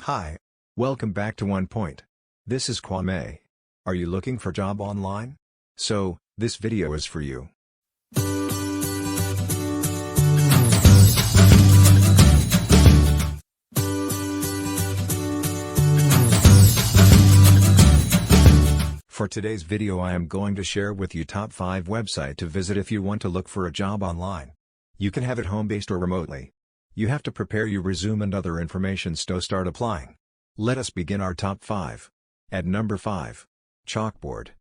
Hi. Welcome back to One Point. This is Kwame. Are you looking for job online? So, this video is for you. For today's video I am going to share with you top 5 websites to visit if you want to look for a job online. You can have it home-based or remotely. You have to prepare your resume and other information to start applying. Let us begin our top 5. At number 5. Chalkboard.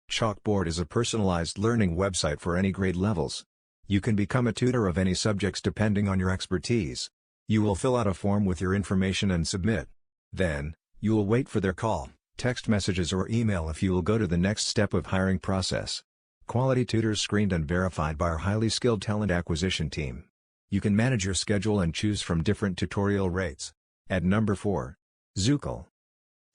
Chalkboard is a personalized learning website for any grade levels. You can become a tutor of any subjects depending on your expertise. You will fill out a form with your information and submit. Then, you will wait for their call, text messages or email if you will go to the next step of hiring process. Quality tutors screened and verified by our highly skilled talent acquisition team. You can manage your schedule and choose from different tutorial rates. At number 4. Zookal.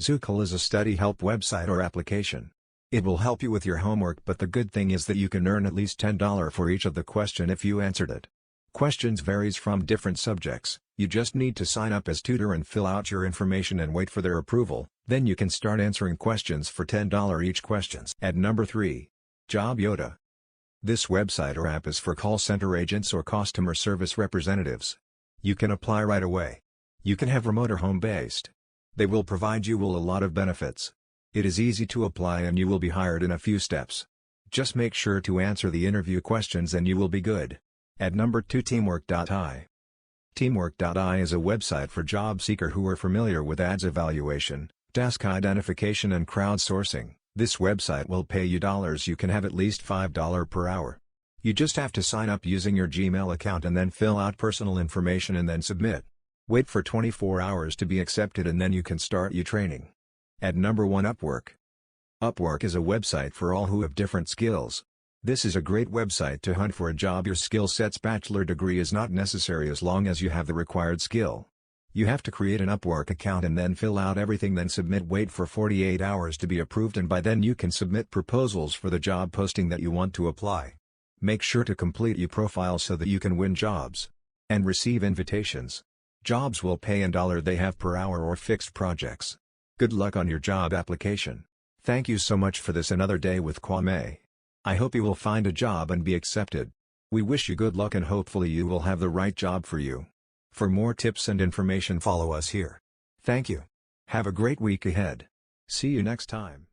Zookal is a study help website or application. It will help you with your homework, but the good thing is that you can earn at least $10 for each of the question if you answered it. Questions varies from different subjects. You just need to sign up as tutor and fill out your information and wait for their approval, then you can start answering questions for $10 each questions. At number 3. Jobyoda. This website or app is for call center agents or customer service representatives. You can apply right away. You can have remote or home-based. They will provide you with a lot of benefits. It is easy to apply and you will be hired in a few steps. Just make sure to answer the interview questions and you will be good. At number 2. Teemwork.ai. Teemwork.ai is a website for job seekers who are familiar with ads evaluation, task identification and crowdsourcing. This website will pay you dollars. You can have at least $5 per hour. You just have to sign up using your Gmail account and then fill out personal information and then submit. Wait for 24 hours to be accepted and then you can start your training. At number 1. Upwork. Upwork is a website for all who have different skills. This is a great website to hunt for a job. Your skill set's bachelor degree is not necessary as long as you have the required skill. You have to create an Upwork account and then fill out everything, then submit. Wait for 48 hours to be approved and by then you can submit proposals for the job posting that you want to apply. Make sure to complete your profile so that you can win jobs and receive invitations. Jobs will pay in dollar they have per hour or fixed projects. Good luck on your job application. Thank you so much for this another day with Kwame. I hope you will find a job and be accepted. We wish you good luck and hopefully you will have the right job for you. For more tips and information follow us here. Thank you. Have a great week ahead. See you next time.